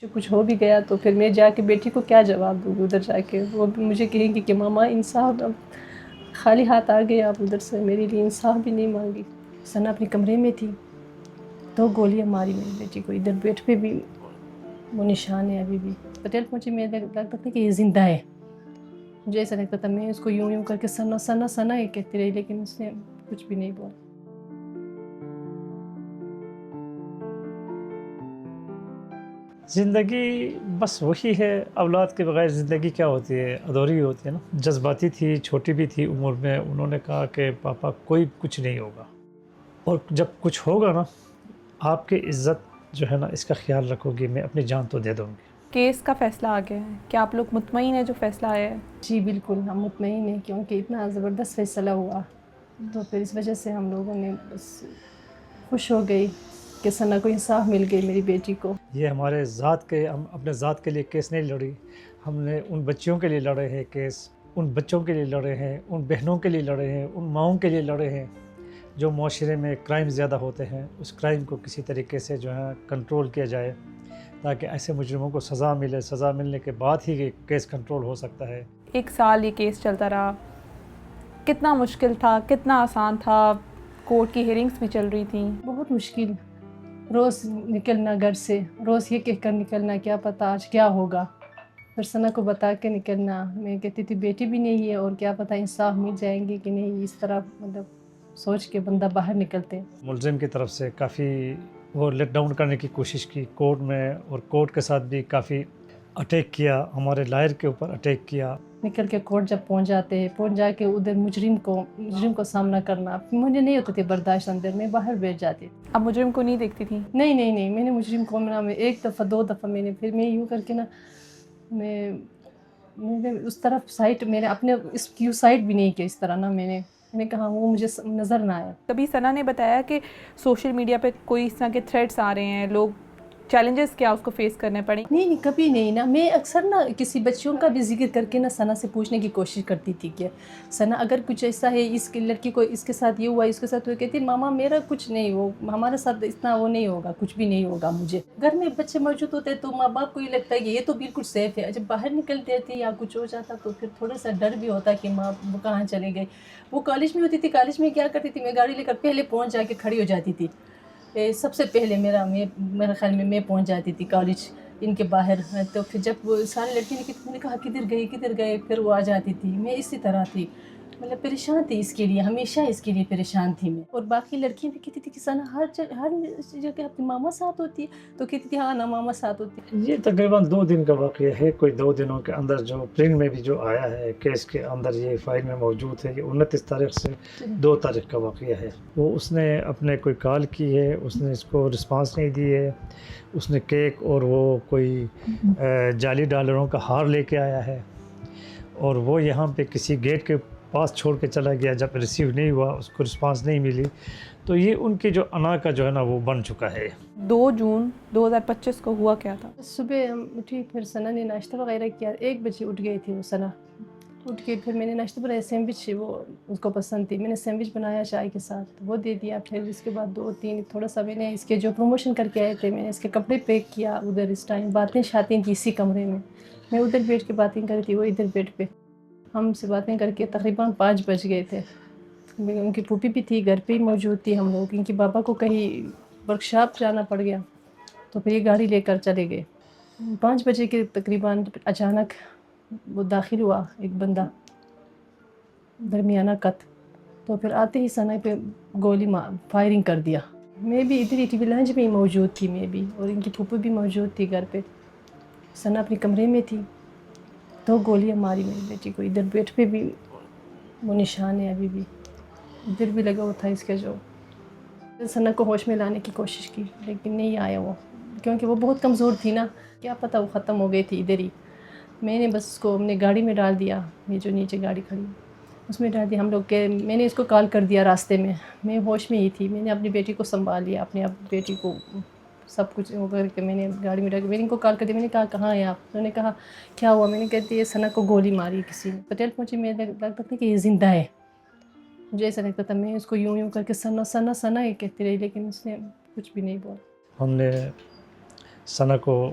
جو کچھ ہو بھی گیا تو پھر میں جا کے بیٹی کو کیا جواب دوں گی ادھر جا کے. وہ مجھے کہیں گی کہ ماما انصاف، اب خالی ہاتھ آ گئے آپ ادھر سے، میرے لیے انصاف بھی نہیں مانگی. ثنا اپنے کمرے میں تھی، 2 گولیاں ماری میری بیٹی کو. ادھر بیٹ پہ بھی وہ نشان ہے ابھی بھی. پٹیل پہنچے، میں لگتا تھا کہ یہ زندہ ہے. مجھے ایسا لگتا تھا میں اس کو یوں یوں کر کے ثنا ثنا ثنا ہی کہتی رہی، لیکن اس نے کچھ بھی نہیں بولا. زندگی بس وہی ہے، اولاد کے بغیر زندگی کیا ہوتی ہے، ادھوری ہوتی ہے نا. جذباتی تھی، چھوٹی بھی تھی عمر میں. انہوں نے کہا کہ پاپا کوئی کچھ نہیں ہوگا، اور جب کچھ ہوگا نا آپ کی عزت جو ہے نا اس کا خیال رکھو گی، میں اپنی جان تو دے دوں گی. کیس کا فیصلہ آ گیا ہے، کیا آپ لوگ مطمئن ہیں جو فیصلہ آیا ہے؟ جی بالکل ہم مطمئن ہیں، کیونکہ اتنا زبردست فیصلہ ہوا. تو پھر اس وجہ سے ہم لوگوں نے بس خوش ہو گئی کہ ثنا کو انصاف مل گئی میری بیٹی کو. یہ ہمارے ذات کے، ہم اپنے ذات کے لیے کیس نہیں لڑی، ہم نے ان بچیوں کے لیے لڑے ہیں کیس. ان بچوں کے لیے لڑے ہیں، ان بہنوں کے لیے لڑے ہیں، ان ماؤں کے لیے لڑے ہیں جو معاشرے میں کرائم زیادہ ہوتے ہیں. اس کرائم کو کسی طریقے سے جو ہے کنٹرول کیا جائے تاکہ ایسے مجرموں کو سزا ملے. سزا ملنے کے بعد ہی یہ کیس کنٹرول ہو سکتا ہے. 1 سال یہ کیس چلتا رہا، کتنا مشکل تھا، کتنا آسان تھا؟ کورٹ کی ہیئرنگز بھی چل رہی تھیں. بہت مشکل، روز نکلنا گھر سے، روز یہ کہہ کر نکلنا کیا پتہ آج کیا ہوگا. پھر ثنا کو بتا کے نکلنا. میں کہتی تھی بیٹی بھی نہیں ہے اور کیا پتہ انصاف مل جائیں گے کہ نہیں. اس طرح مطلب سوچ کے بندہ باہر نکلتے. ملزم کی طرف سے کافی وہ لیٹ ڈاؤن کرنے کی کوشش کی کورٹ میں، اور کورٹ کے ساتھ بھی کافی اٹیک کیا، ہمارے لائر کے اوپر اٹیک کیا. نکل کے کورٹ جب پہنچ جاتے ہیں، پہنچ جا کے ادھر مجرم کو سامنا کرنا مجھے نہیں ہوتے تھے برداشت. اندر میں باہر بیٹھ جاتی. اب مجرم کو نہیں دیکھتی تھی؟ نہیں میں نے مجرم کو میں 1 دفعہ 2 دفعہ میں نے، پھر میں یوں کر کے نا میں نے اس طرف سائٹ، میں نے اپنے اس کیو سائٹ بھی نہیں کیا اس طرح نا. میں نے کہا وہ مجھے نظر نہ آیا. کبھی ثنا نے بتایا کہ سوشل میڈیا پہ کوئی اس طرح کے تھریٹس آ رہے ہیں، لوگ چیلنجز کیا اس کو فیس کرنے پڑیں؟ نہیں کبھی نہیں نا. میں اکثر نا کسی بچیوں کا بھی ذکر کر کے نا ثنا سے پوچھنے کی کوشش کرتی تھی کہ ثنا اگر کچھ ایسا ہے، اس کی لڑکی کو اس کے ساتھ یہ ہوا، اس کے ساتھ وہ، کہتی ماما میرا کچھ نہیں، وہ ہمارے ساتھ اتنا وہ نہیں ہوگا، کچھ بھی نہیں ہوگا. مجھے گھر میں بچے موجود ہوتے تو ماں باپ کو یہ لگتا ہے کہ یہ تو بالکل سیف ہے. جب باہر نکلتے تھے یا کچھ ہو جاتا تو پھر تھوڑا سا ڈر بھی ہوتا کہ ماں وہ کہاں چلے گئے. وہ کالج میں ہوتی تھی، کالج میں کیا کرتی تھی، میں گاڑی لے کر پہلے پہنچ جا کے کھڑی ہو جاتی تھی. سب سے پہلے میرا خیال میں پہنچ جاتی تھی کالج ان کے باہر. تو پھر جب وہ ساری لڑکی نے کہا کدھر گئے پھر وہ آ جاتی تھی. میں اسی طرح تھی، مطلب پریشان تھی اس کے لیے، ہمیشہ اس کے لیے پریشان تھی میں. اور باقی لڑکیاں بھی کہتی تھی کہ ثنا ہر جگہ اپنی ماما ساتھ ہوتی ہے، تو کہتی تھی ہاں نا ماما ساتھ ہوتی ہے. یہ تقریباً 2 دن کا واقعہ ہے. کوئی 2 دنوں کے اندر جو پرنٹ میں بھی جو آیا ہے کیس کے اندر، یہ فائل میں موجود ہے. یہ 29 تاریخ سے 2 تاریخ کا واقعہ ہے. وہ اس نے اپنے کوئی کال کی ہے، اس نے اس کو رسپانس نہیں دی ہے. اس نے کیک اور وہ کوئی جعلی ڈالروں کا ہار لے کے آیا ہے، اور وہ یہاں پہ کسی گیٹ کے پاس چھوڑ کے چلا گیا. جب ریسیو نہیں ہوا، اس کو رسپانس نہیں ملی، تو یہ ان کی جو انا کا جو ہے نا وہ بن چکا ہے. 2 جون 2025 کو ہوا کیا تھا؟ صبح ہم اٹھی، پھر ثنا نے ناشتہ وغیرہ کیا. 1 بجے اٹھ گئی تھی وہ ثنا. اٹھ کے پھر میں نے ناشتہ بنایا، سینڈوچ وہ اس کو پسند تھی. میں نے سینڈوچ بنایا چائے کے ساتھ، وہ دے دیا. پھر اس کے بعد 2-3 تھوڑا سا میں نے اس کے جو پروموشن کر کے آئے تھے، میں نے اس کے کپڑے پیک کیا. ادھر اس ٹائم باتیں شاتیں تھی اسی کمرے میں ادھر بیٹھ کے باتیں کر رہی تھی، وہ ادھر بیڈ پہ ہم سے باتیں کر کے تقریباً 5 بج گئے تھے. ان کی پھوپھی بھی تھی گھر پہ ہی موجود تھی. ہم لوگ ان کے بابا کو کہیں ورک شاپ جانا پڑ گیا، تو پھر یہ گاڑی لے کر چلے گئے. 5 بجے کے تقریباً اچانک وہ داخل ہوا ایک بندہ، درمیانہ قد. تو پھر آتے ہی ثنا پہ گولی فائرنگ کر دیا. میں بھی ادھر ہی ٹی وی لانچ میں ہی موجود تھی، میں بھی، اور ان کی پھوپھی بھی موجود تھی گھر پہ. ثنا اپنے کمرے میں تھی، 2 گولیاں ماری میری بیٹی کو. ادھر بیٹ پہ بھی وہ نشان ہے ابھی بھی، ادھر بھی لگا ہوا تھا اس کے. جو ثنا کو ہوش میں لانے کی کوشش کی لیکن نہیں آیا وہ، کیونکہ وہ بہت کمزور تھی نا. کیا پتہ وہ ختم ہو گئی تھی ادھر ہی. میں نے بس اس کو اپنے گاڑی میں ڈال دیا، یہ جو نیچے گاڑی کھڑی اس میں ڈال دیا. ہم لوگ کے میں نے اس کو کال کر دیا راستے میں ہوش میں ہی تھی. میں نے اپنی بیٹی کو سنبھال لیا، اپنے بیٹی کو سب کچھ وہ کر کے میں نے گاڑی میں ڈال کے میں نے ان کو کال کر دیا. میں نے کہا کہاں ہیں آپ؟ انہوں نے کہا کیا ہوا؟ میں نے کہتی ہے ثنا کو گولی ماری کسی نے. پٹیل پہنچے، میں لگتا تھا کہ یہ زندہ ہے. مجھے ایسا لگتا تھا میں اس کو یوں کر کے ثنا ثنا ثنا ہی کہتی رہی، لیکن اس نے کچھ بھی نہیں بولا. ہم نے ثنا کو